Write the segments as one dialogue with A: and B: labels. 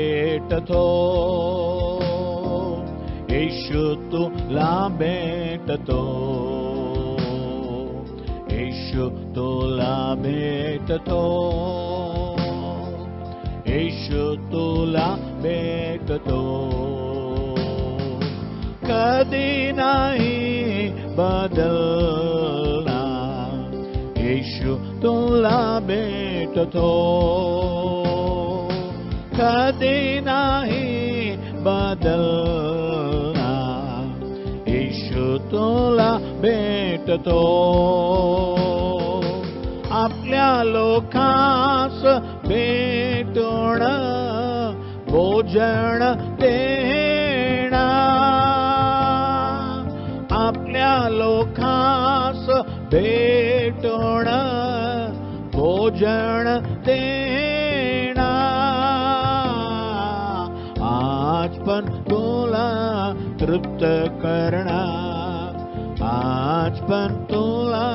A: भेटतो, येशू तुला भेटतो, येशू तुला भेटतो, येशू तुला भेटतो. कधी नाही बदलणार, येशू तुला भेटतो, कधी नाही बदलणार, येशू तुला भेटतो. आपल्या लोकांस भेटून भोजन देणार, आपल्या लोकांस भेटून भोजन देणार. आज पण तुला तृप्त करणार, आज पण तुला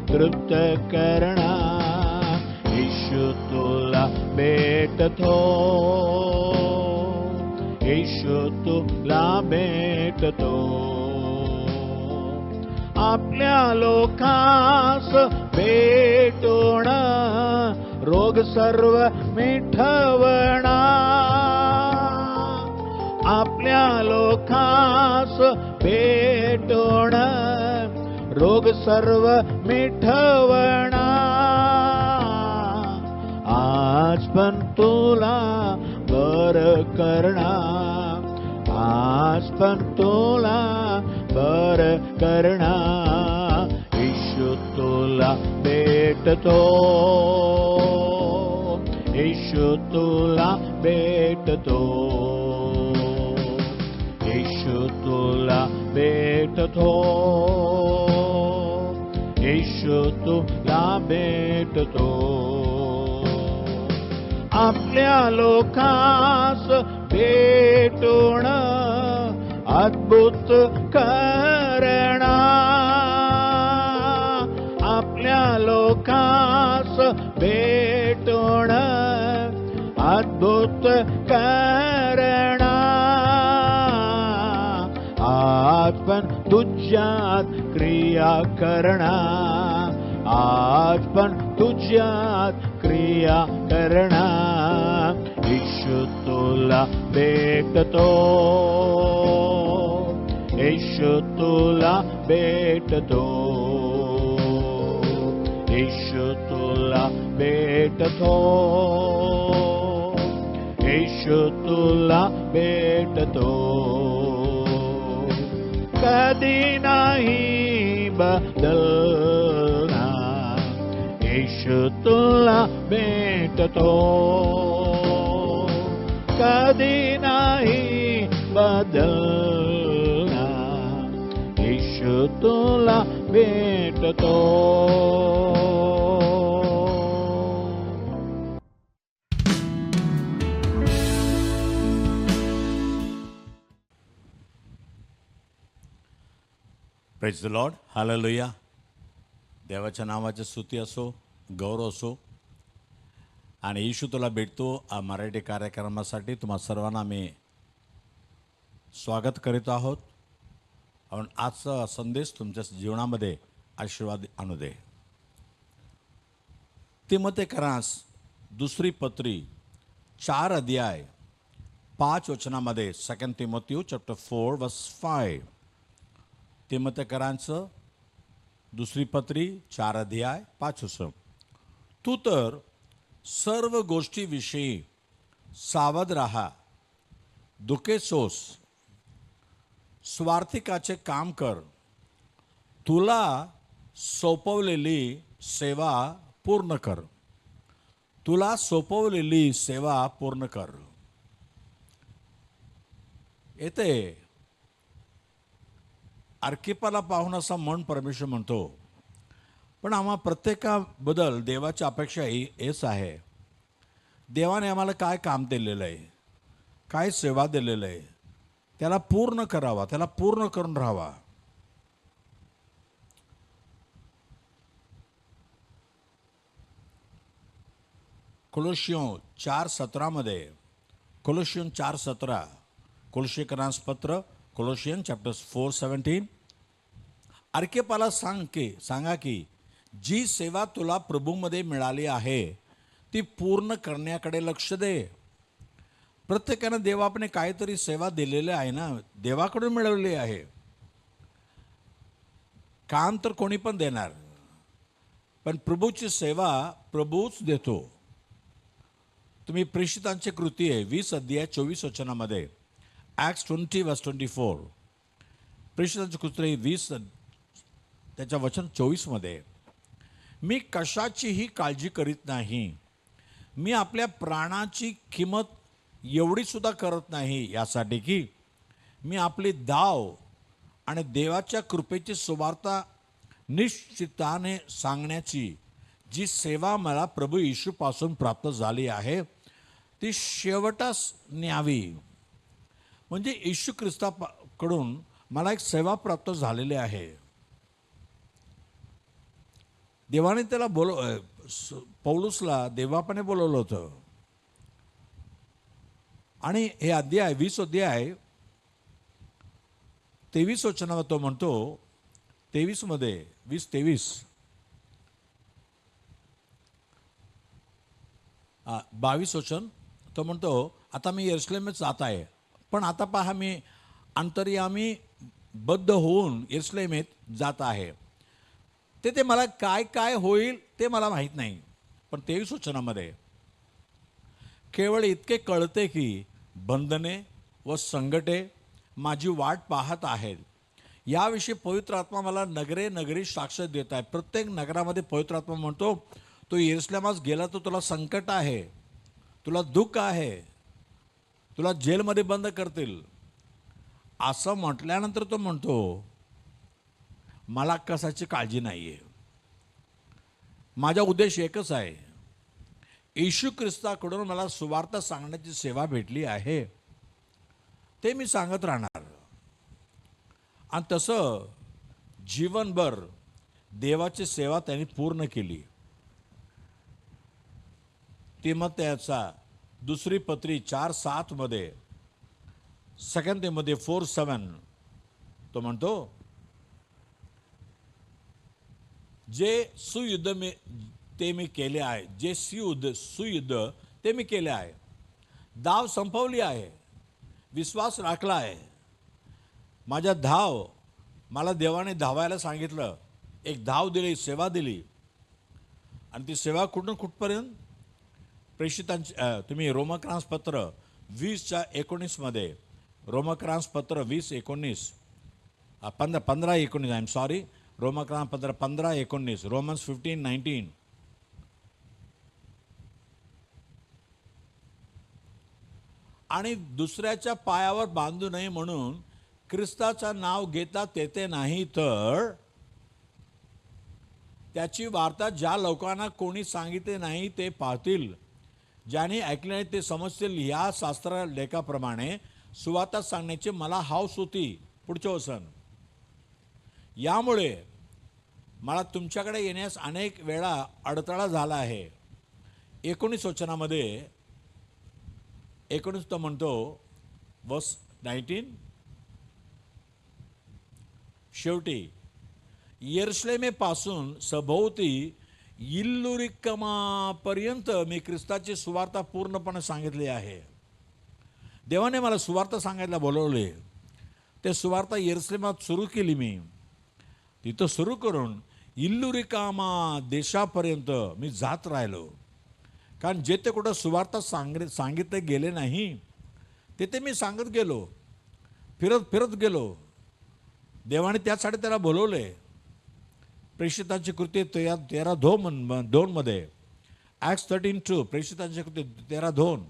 A: तृप्त करणार, येशू तुला भेटतो, येशू तुला भेटतो. आपल्या लोकांस भेटून रोग सर्व मिटवणार, आपल्या लोकांस भेटून रोग सर्व मिटवणार. आज पण तुला बरं करणार, आज पण तुला बरं करणार, येशू तुला भेटतो, येशू तुला भेटतो, येशू तुला भेटतो, येशू तुला भेटतो. आपल्या लोकांस भेटून अद्भुत करणार, आपल्या लोकांस भेटून अद्भुत करणार. आज पण तुझ्यात क्रिया करणार, आज पण तुझ्यात क्रिया करणार, येशू तुला भेटतो, येशू तुला भेटतो, येशू तुला भेटतो, येशू तुला भेटतो. कधी नाही बदलणार, येशू तुला भेटतो, कधी नाही बदलणार, येशू तुला भेटतो. Praise the Lord, hallelujah. देवाच्या नावाची स्तुती असो, गौरव असो. आणि येशू तुला भेटतो मराठी कार्यक्रमासाठी तुम्हा सर्वांना मी स्वागत करीत आहोत. आणि आजचा संदेश तुमच्या जीवनामध्ये आशीर्वाद आणू दे. तीमोथेकरास दुसरी पत्री 4 अध्याय 5 वचनामध्ये, 2 तिमोथेयू चॅप्टर 4 वर्स 5. तीमोथेकरांचं दुसरी पत्री 4 अध्याय 5 वचन. तू तर सर्व गोष्टीविषयी सावध राहा, दुखे सोस, स्वार्थिकाचे काम कर, तुला सोपवलेली सेवा पूर्ण कर, तुला सोपवलेली सेवा पूर्ण कर. येथे अर्किपाला पाहून असा मन परमेश्वर म्हणतो, पण आम्हा प्रत्येकाबद्दल देवाची अपेक्षा हेच आहे. देवाने आम्हाला काय काम दिलेलं आहे, काय सेवा दिलेलं आहे, त्याला पूर्ण करावा, त्याला पूर्ण करून राहावा. कोलोशियों 4:17 मध्ये कोलोशियन 4:17, कोलोशियकरांस पत्र, कोलोशियन चॅप्टर 4:17. अर्केपाला सांगा की जी सेवा तुला प्रभूमध्ये मिळाली आहे ती पूर्ण करण्याकडे लक्ष दे. प्रत्येकानं देवापणे काहीतरी सेवा दिलेली आहे ना, देवाकडून मिळवली आहे. काम तर कोणी पण देणार, पण प्रभूची सेवा प्रभूच देतो. तुम्ही प्रेषितांची कृती आहे 20:24 ॲक्ट्स 20:24. प्रेषितांची कृती 20 त्याच्या वचन 24. मी कशाचीही काळजी करीत नाही. मी आपल्या प्राणाची किंमत एवढी सुद्धा करत नाही, यासाठी की मी आपली दाव आणि देवाच्या कृपेची सुवार्ता निश्चिताने सांगण्याची जी सेवा मला प्रभू येशूपासून प्राप्त झाली आहे ती शेवटास न्यावी. म्हणजे येशू ख्रिस्ताकडून मला एक सेवा प्राप्त झालेली आहे. देवाने त्याला पौलुसला देवापणे बोलवलं होतं. आणि हे अध्याय 20 23 वचनावर तो म्हणतो, 23 22 वचन तो म्हणतो, आता मी यरूशलेमच जात आहे, पण आता पहा मी अंतर्यामी बद्ध होऊन यरूशलेमेत जात आहे. ते मला काय काय होईल ते मला माहीत नाही. पण 23 वचनामध्ये केवळ इतके कळते की बंधने व संकटे माझी वाट पाहत आहेत. याविषयी पवित्र आत्मा मला नगरे नगरी साक्ष देत आहे. प्रत्येक नगरामध्ये पवित्र आत्मा म्हणतो, तो यरूशलेमास गेला तर तुला संकट आहे, तुला दुःख आहे, तुला जेलमध्ये बंद करतील. असं म्हटल्यानंतर तो म्हणतो, मला कशाची काळजी नाही आहे. माझा उद्देश एकच आहे, येशू ख्रिस्ताकडून मला सुवार्ता सांगण्याची सेवा भेटली आहे, ते मी सांगत राहणार. आणि तसं जीवनभर देवाची सेवा त्यांनी पूर्ण केली. तिमोथेचा दुसरी पत्री 4:7 2 तिमोथी 4:7 तो म्हणतो, जे सुयुद्ध ते मी केले आहे, जे सुयुद्ध ते मी केले आहे, धाव संपवली आहे, विश्वास राखला आहे. माझ्या धाव मला देवाने धावायला सांगितलं, एक धाव दिली, सेवा दिली. आणि ती सेवा कुठून कुठपर्यंत? प्रेषितांची तुम्ही रोमक्रांस पत्र 20:19 रोमक्रांस पत्र 20:19 15:19 आय एम सॉरी, रोमक्रांस पत्र 15:19 रोमन्स 15:19. आणि दुसऱ्याच्या पायावर बांधू नये म्हणून ख्रिस्ताचं नाव घेता तेथे नाही, तर त्याची वार्ता ज्या लोकांना कोणी सांगितले नाही ते पाहतील, ज्याने ऐकले नाही ते समजतील. ह्या शास्त्र लेखाप्रमाणे सुवार्ता सांगण्याची मला हौस होती. पुढचे वचन, यामुळे मला तुमच्याकडे येण्यास अनेक वेळा अडथळा झाला आहे. 19 वचनामध्ये 19 तो म्हणतो, वर्स 19, शेवटी यरूशलेमेपासून सभोवती इल्लुरिकमापर्यंत मी ख्रिस्ताची सुवार्ता पूर्णपणे सांगितली आहे. देवाने मला सुवार्ता सांगायला बोलवले. ते सुवार्ता यरूशलेमात सुरू केली. मी तिथं सुरू करून इल्लुरिकामा देशापर्यंत मी जात राहिलो. कारण जेथे कुठं सुवार्ता सांगितले गेले नाही तेथे मी सांगत गेलो, फिरत गेलो. देवाने त्यासाठी त्याला बोलवले. प्रेषितांची कृती 13:2 ॲक्ट्स 13:2 प्रेषितांची कृती 13:2.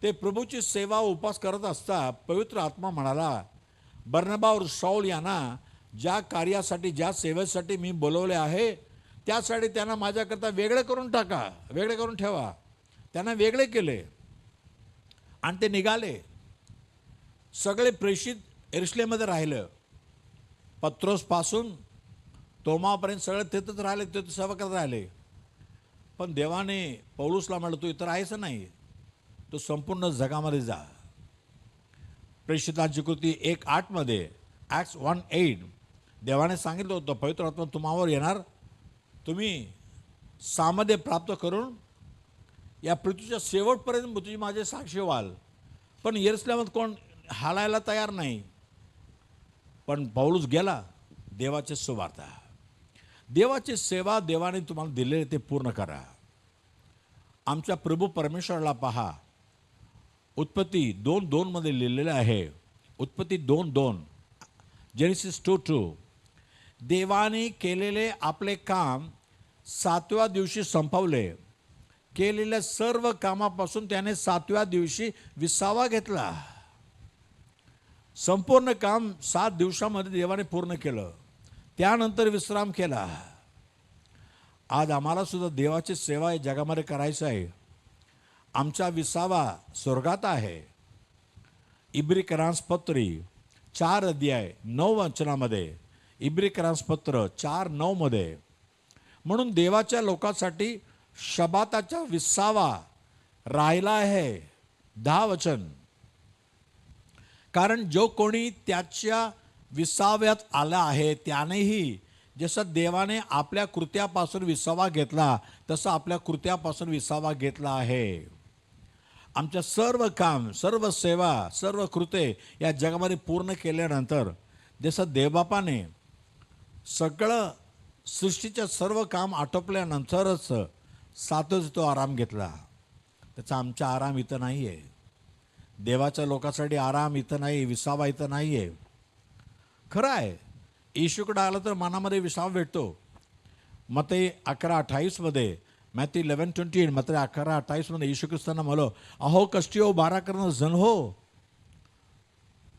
A: ते प्रभूची सेवा उपास करत असता पवित्र आत्मा म्हणाला, बर्नबा और शाऊल यांना ज्या कार्यासाठी, ज्या सेवेसाठी मी बोलवले आहे त्यासाठी त्यांना माझ्याकरता वेगळे करून टाका, वेगळे करून ठेवा. त्यांना वेगळे केले आणि ते निघाले. सगळे प्रेषित यरूशलेममध्ये राहिलं. पत्रोसपासून तोमापर्यंत सगळे तिथंच राहिले, तिथं सेवा करत राहिले. पण देवाने पौलुसला म्हटलं, तू इथं राहायचं नाही, तो संपूर्ण जगामध्ये जा. प्रेषितांची कृती 1:8 ॲक्ट्स 1:8 देवाने सांगितलं होतं, पवित्र आत्मा तुम्हावर येणार, तुम्ही सामर्थ्य प्राप्त करून या पृथ्वीच्या शेवटपर्यंत तुम्ही माझे साक्षी व्हाल. पण यरुशलेमात कोण हालायला तयार नाही. पण पौलुस गेला. देवाची सुवार्ता, देवाची सेवा देवाने तुम्हाला दिलेले ते पूर्ण करा. आमच्या प्रभू परमेश्वराला पहा. उत्पत्ती 2:2 लिहिलेलं आहे. उत्पत्ती 2:2 जेनेसिस 2:2 देवाने केलेले आपले काम 7व्या दिवशी संपवले. केलेल्या सर्व कामापासून त्याने 7व्या दिवशी विसावा घेतला. संपूर्ण काम 7 दिवसामध्ये देवाने पूर्ण केलं. त्यानंतर विश्राम केला. आज आम्हाला सुद्धा देवाची सेवा या जगामध्ये करायची आहे. आमचा विसावा स्वर्गात आहे. इब्रिकरांसपत्री 4:9 इब्रिकरांसपत्र 4:9 म्हणून देवाच्या लोकांसाठी शबाताचा विसावा राहिला आहे. 10 कारण जो कोणी त्याच्या विसाव्यात आला आहे त्यानेही जसं देवाने आपल्या कृत्यापासून विसावा घेतला तसं आपल्या कृत्यापासून विसावा घेतला आहे. आमच्या सर्व काम, सर्व सेवा, सर्व कृत्ये या जगामध्ये पूर्ण केल्यानंतर जसं देवबापाने सगळं सृष्टीचं सर्व काम आटोपल्यानंतरच 7च तो आराम घेतला. त्याचा आमचा आराम इथं नाही आहे. देवाच्या लोकांसाठी आराम इथं नाही, विसावा इथं नाही आहे. खरं आहे, येशूकडे आलं तर मनामध्ये विसावा भेटतो. मत्ती 11:28 मॅथ्यू 11:28 मत्ती 11:28 येशू ख्रिस्तांना म्हणलो, अहो कष्टी हो बारा करणं जण हो,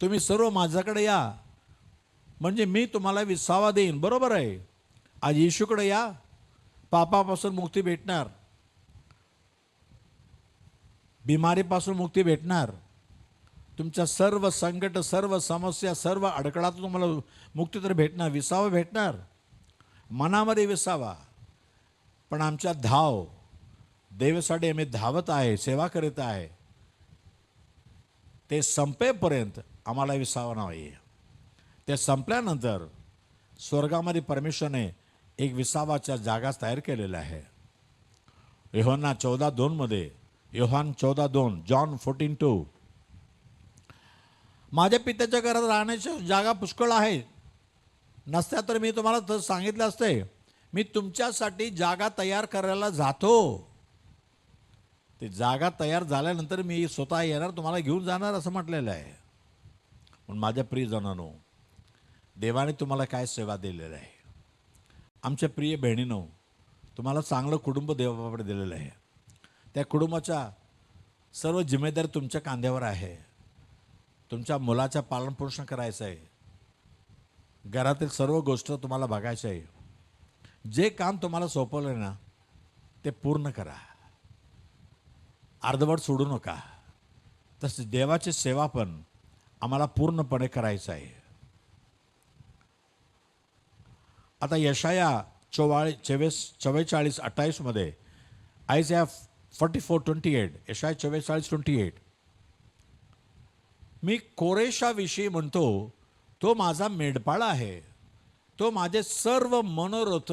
A: तुम्ही सर्व माझ्याकडे या म्हणजे मी तुम्हाला विसावा देईन. बरोबर आहे. आज येशूकडे या, पापापासून मुक्ती भेटणार, बिमारीपासून मुक्ती भेटणार, तुमच्या सर्व संकट, सर्व समस्या, सर्व अडकळातून तुम्हाला मुक्ती तर भेटणार, विसावा भेटणार, मनामध्ये विसावा. पण आमच्या धाव देवासाठी आम्ही धावत आहे, सेवा करीत आहे, ते संपेपर्यंत आम्हाला विसावा नाही. ते संपल्यानंतर स्वर्गामध्ये परमेश्वरने एक विसावाच्या जागा तयार केलेला आहे. योहान 14:2 योहान 14:2 जॉन 14:2 माझ्या पित्याच्या घरात राहण्याच्या जागा पुष्कळ आहेत. नसत्या तर मी तुम्हाला तर सांगितलं असते, मी तुमच्यासाठी जागा तयार करायला जातो. ती जागा तयार झाल्यानंतर मी स्वतः येणार, तुम्हाला घेऊन जाणार असं म्हटलेलं आहे. पण माझ्या प्रियजनांनो, देवाने तुम्हाला काय सेवा दिलेली आहे. आमच्या प्रिय बहिणींनो, तुम्हाला चांगलं कुटुंब देवाकडे दिलेलं आहे. त्या कुटुंबाच्या सर्व जिम्मेदारी तुमच्या खांद्यावर आहे. तुमच्या मुलाचं पालनपोषण करायचं आहे. घरातील सर्व गोष्ट तुम्हाला बघायचं आहे. जे काम तुम्हाला सोपवलं ना ते पूर्ण करा, अर्धवट सोडू नका. तसं देवाची सेवा पण आम्हाला पूर्णपणे करायचं आहे. आता यशाया 44:28 आयझाया 44:28 यशाया 44:28 मी कोरेशाविषयी म्हणतो, तो माझा मेंढपाळ आहे, तो माझे सर्व मनोरथ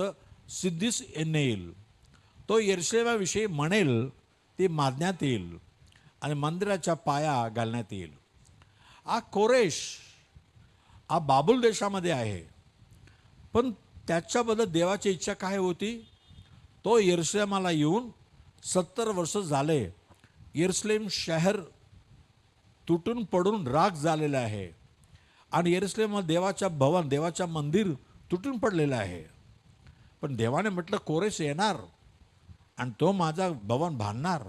A: सिद्धीस नेईल. तो यरुशलेमाविषयी म्हणेल ती माजण्यात येईल आणि मंदिराच्या पाया घालण्यात येईल. हा कोरेश हा बाबुल देशामध्ये आहे. पण त्याच्याबद्दल देवाची इच्छा काय होती, तो यरुशलेमाला येऊन 70 वर्ष झाले. यरुशलेम शहर तुटून पडून राख झालेलं आहे आणि यरुशलेम देवाच्या भवन, देवाच्या मंदिर तुटून पडलेलं आहे. पण देवाने म्हटलं कोरेश येणार आणि तो माझा भवन बांधणार.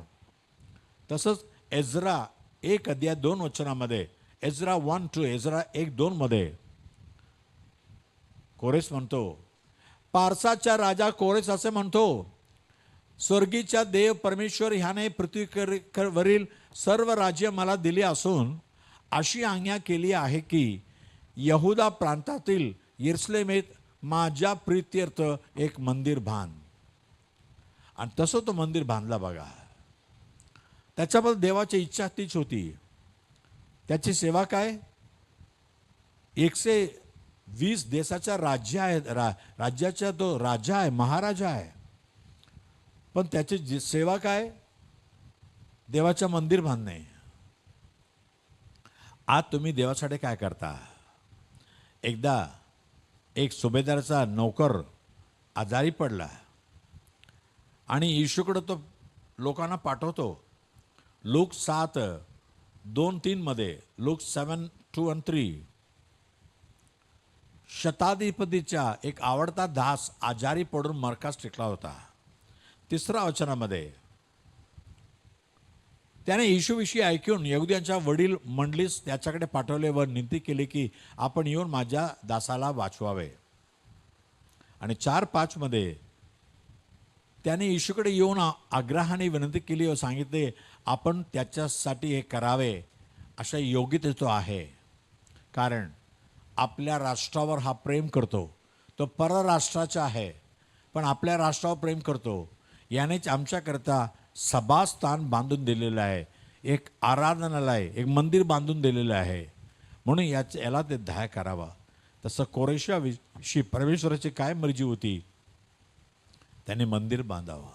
A: तसंच एज्रा 1:2 एज्रा 1:2 एज्रा 1:2 कोरेश म्हणतो, पारसाचा राजा कोरेश असे म्हणतो, स्वर्गीच्या देव परमेश्वर ह्याने पृथ्वीवरील सर्व राज्य मला दिली असून अशी आज्ञा केली आहे की यहुदा प्रांतातील यरुशलेमेत माझ्या प्रीत्यर्थ एक मंदिर बांध. आणि तसं तो मंदिर बांधला. बघा, त्याच्याबद्दल देवाची इच्छा तीच होती. त्याची सेवा काय? 120 देशाचा राज्य आहे, राज्याचा तो राजा आहे, महाराजा आहे. पण त्याची सेवा काय? देवाचं मंदिर बांधणे. आज तुम्ही देवासाठी काय करता? एकदा एक सुभेदाराचा नौकर आजारी पडला आणि येशूकडे तो लोकांना पाठवतो. लूक 7:2-3 मध्ये, लूक 7:2-3, शताधिपतीचा एक आवडता दास आजारी पडून मरकास टेकला होता. 3ऱ्या वचनामध्ये त्याने येशूविषयी ऐकून यहुद्यांच्या वडील मंडळीस त्याच्याकडे पाठवले व विनंती केली की आपण येऊन माझ्या दासाला वाचवावे. आणि 4:5 मध्ये त्याने येशूकडे येऊन आग्रहाने विनंती केली व सांगितले आपण त्याच्यासाठी हे करावे अशा योग्यते तो आहे. कारण आपल्या राष्ट्रावर हा प्रेम करतो. तो परराष्ट्राचा आहे पण आपल्या राष्ट्रावर प्रेम करतो. यानेच आमच्याकरता सभास्थान बांधून दिलेलं आहे, एक आराधनालय, एक मंदिर बांधून दिलेलं आहे. म्हणून याला ते ध्याय करावा. तसं कोरेशाविषयी परमेश्वराची काय मर्जी होती? त्याने मंदिर बांधावं.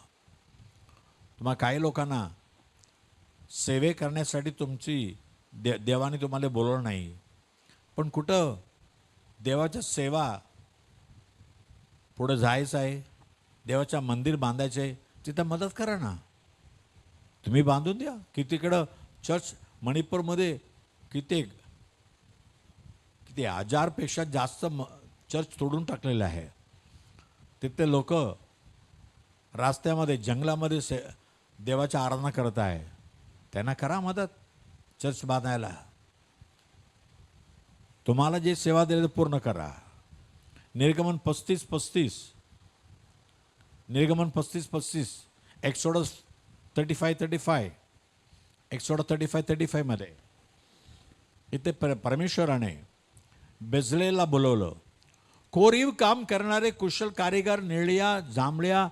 A: तुम्हाला काही लोकांना सेवे करण्यासाठी तुमची देवाने तुम्हाला बोलवलं नाही, पण कुठं देवाच्या सेवा पुढं जायचं आहे, देवाच्या मंदिर बांधायचं आहे, तिथं मदत करा ना. तुम्ही बांधून द्या. कितीकडं चर्च मणिपूरमध्ये किती 1000पेक्षा जास्त चर्च तोडून टाकलेले आहे. तिथे लोक रस्त्यामध्ये जंगलामध्ये देवाची आराधना करत आहे. त्यांना करा मदत चर्च बांधायला. तुम्हाला जे सेवा दिली ते पूर्ण करा. निर्गमन 35:35, निर्गमन 35:35, एक्सोडस 35:35, एक्सोडस 35:35 मध्ये इथे परमेश्वराने बेजलेला बोलवलं. कोरीव काम करणारे कुशल कारीगर निळ्या, जांभळ्या,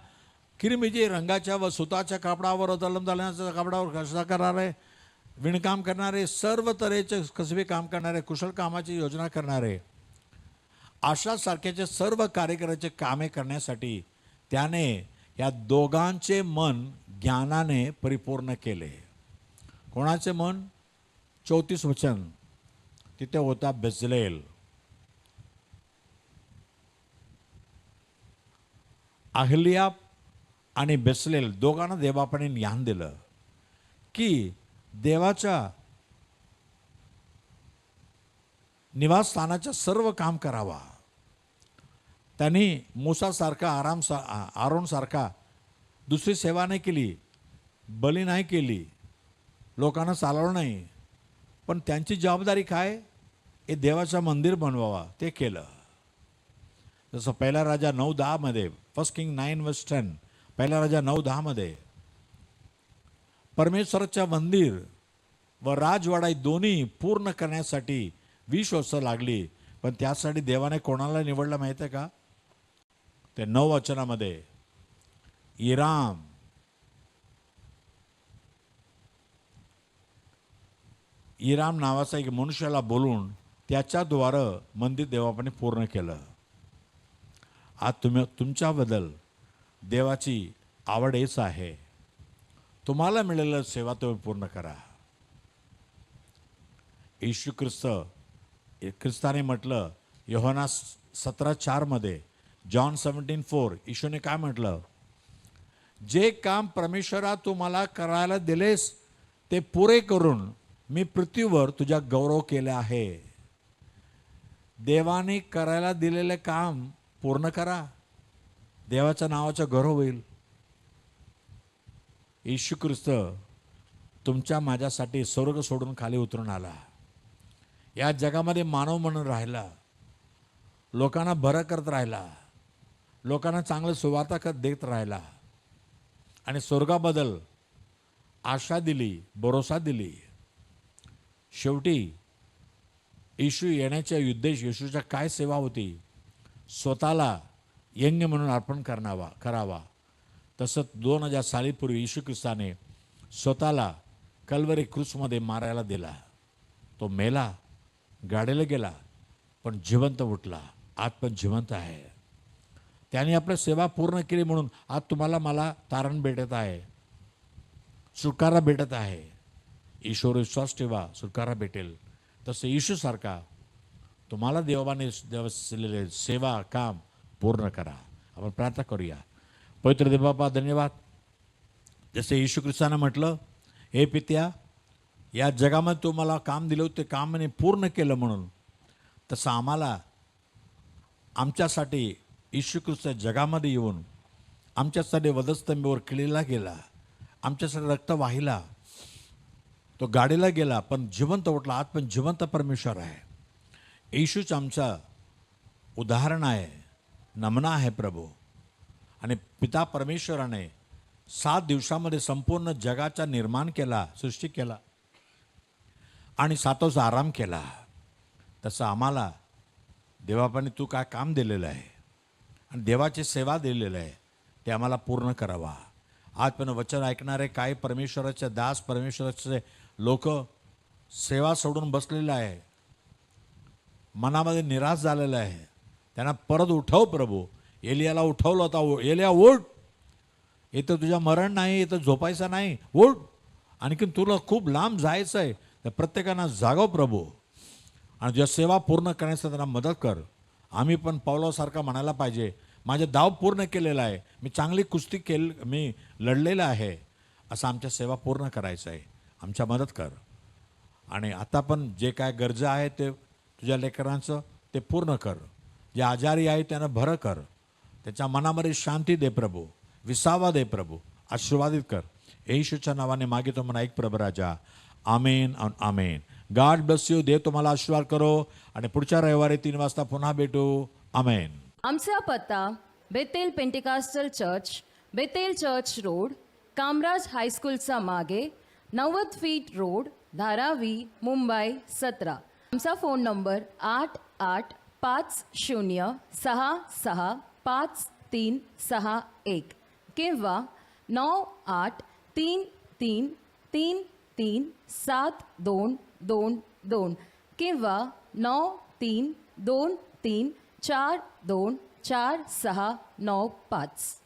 A: किरमिजी रंगाच्या व सुताच्या कापडावर, तलमदानाच्या कापडावर कसा करणारे, विणकाम करणारे, सर्व तऱ्हेचे कसबे काम करणारे, कुशल कामाची योजना करणारे, अशा सारख्याचे सर्व कारीगराचे कामे करण्यासाठी त्याने या दोघांचे मन ज्ञानाने परिपूर्ण केले. कोणाचे मन? 34 वचन तिथे होता बेजलेल. अहलिया आणि बेसलेल दोघांना देवापणे ज्ञान दिलं की देवाच्या निवासस्थानाचं सर्व काम करावा. त्यांनी मूसासारखा आरोनसारखा दुसरी सेवा नाही केली, बली नाही केली, लोकांना चालवलं नाही, पण त्यांची जबाबदारी काय? हे देवाचं मंदिर बनवावा, ते केलं. जसं पहिला राजा 9:10 मध्ये, 1 किंग 9:10, पहिला राजा 9:10 मध्ये परमेश्वराचं मंदिर व राजवाडा दोन्ही पूर्ण करण्यासाठी 20 वर्ष लागली. पण त्यासाठी देवाने कोणाला निवडलं माहिती आहे का? ते 9 वचनामध्ये इराम नावाचा एक मनुष्याला बोलून त्याच्याद्वारे मंदिर देवापणे पूर्ण केलं. आज तुमच्याबद्दल देवाची आवड हेच आहे. तुम्हाला मिळालेलं सेवा तुम्ही पूर्ण करा. येशू ख्रिस्ताने म्हटलं योहाना 17:4 मध्ये, जॉन 17:4, येशूने काय म्हटलं? जे काम परमेश्वरा तू मला करायला दिलेस ते पुरे करून मी पृथ्वीवर तुझा गौरव केला आहे. देवाने करायला दिलेले काम पूर्ण करा, देवाच्या नावाचा गौरव होईल. येशू ख्रिस्त तुमच्या माझ्यासाठी स्वर्ग सोडून खाली उतरून आला, या जगामध्ये मानव म्हणून राहिला, लोकांना बरं करत राहिला, लोकांना चांगलं सुवार्ता देत राहिला आणि स्वर्गाबद्दल आशा दिली, भरोसा दिली. शेवटी येशू येण्याचा उद्देश, येशूचा काय सेवा होती? स्वतःला यज्ञ म्हणून अर्पण करावा. तसंच 2000 सालीपूर्वी येशू ख्रिस्ताने स्वतःला कल्वरी क्रूसमध्ये मारायला दिला. तो मेला, गाडीला गेला, पण जिवंत उठला. आज पण जिवंत आहे. त्याने आपली सेवा पूर्ण केली म्हणून आज तुम्हाला मला तारण भेटत आहे, सुटकारा भेटत आहे. ईश्वर विश्वास ठेवा, सुटकारा भेटेल. तसे येशूसारखा तुम्हाला देवाने दिलेले सेवा काम पूर्ण करा. आपण प्रार्थना करूया. पवित्र देव बाबा, धन्यवाद. जसे येशू ख्रिस्तानं म्हटलं, हे पित्या, या जगामध्ये तू मला काम दिलं होतं, ते कामाने पूर्ण केलं म्हणून, तसं आम्हाला आमच्यासाठी येशू ख्रिस्त जगामध्ये येऊन आमच्यासाठी वधस्तंभीवर खिळला गेला, आमच्यासाठी रक्त वाहिला, तो गाडीला गेला पण जिवंत उठला. आज पण जिवंत परमेश्वर आहे. येशूच आमचा उदाहरण आहे, नमना आहे प्रभू. आणि पिता परमेश्वराने 7 दिवसामध्ये संपूर्ण जगाचा निर्माण केला, सृष्टी केला आणि 7वाचा आराम केला. तसं आम्हाला देवापाने तू काय काम दिलेलं आहे आणि देवाची सेवा दिलेलं आहे, ते आम्हाला पूर्ण करावा. आज पण वचन ऐकणारे काही परमेश्वराचे दास, परमेश्वराचे लोक सेवा सोडून बसलेले आहे, मनामध्ये निराश झालेलं आहे. त्यांना परत उठव प्रभू. एलियाला उठवलं होता, एलिया उठ, इथं तुझ्या मरण नाही, इथं झोपायचं नाही, उठ. आणखीन तुला खूप लांब जायचं आहे. तर प्रत्येकानं जागव प्रभू आणि तुझ्या सेवा पूर्ण करण्यासाठी त्यांना मदत कर. आम्ही पण पौलासारखा म्हणायला पाहिजे, माझे दाव पूर्ण केलेला आहे, मी चांगली कुस्ती मी लढलेलं आहे, असं आमच्या सेवा पूर्ण करायचं आहे. आमच्या मदत कर. आणि आता पण जे काय गरजा आहे ते तुझ्या लेकरांचं ते पूर्ण कर. जे आजारी आहे त्यांना बरं कर. त्याच्या मनामध्ये शांती दे प्रभू, विसावा दे प्रभू, आशीर्वादित कर. येशूच्या नावाने मागितो म्हणा, ऐक प्रभू राजा. आमेन आणि आमेन. God bless you. देव तुम्हाला आशीर्वाद करो आणि पुढच्या रविवारी 3 वाजता पुन्हा भेटू. आमेन.
B: आमचा पत्ता Bethel Pentecostal Church, Bethel Church Road, Kamaraj हायस्कूलचा मागे, 90 फीट रोड, धारावी, मुंबई 17. आमचा फोन नंबर 8856653531 किंवा 9833333722 किंवा 9323424695.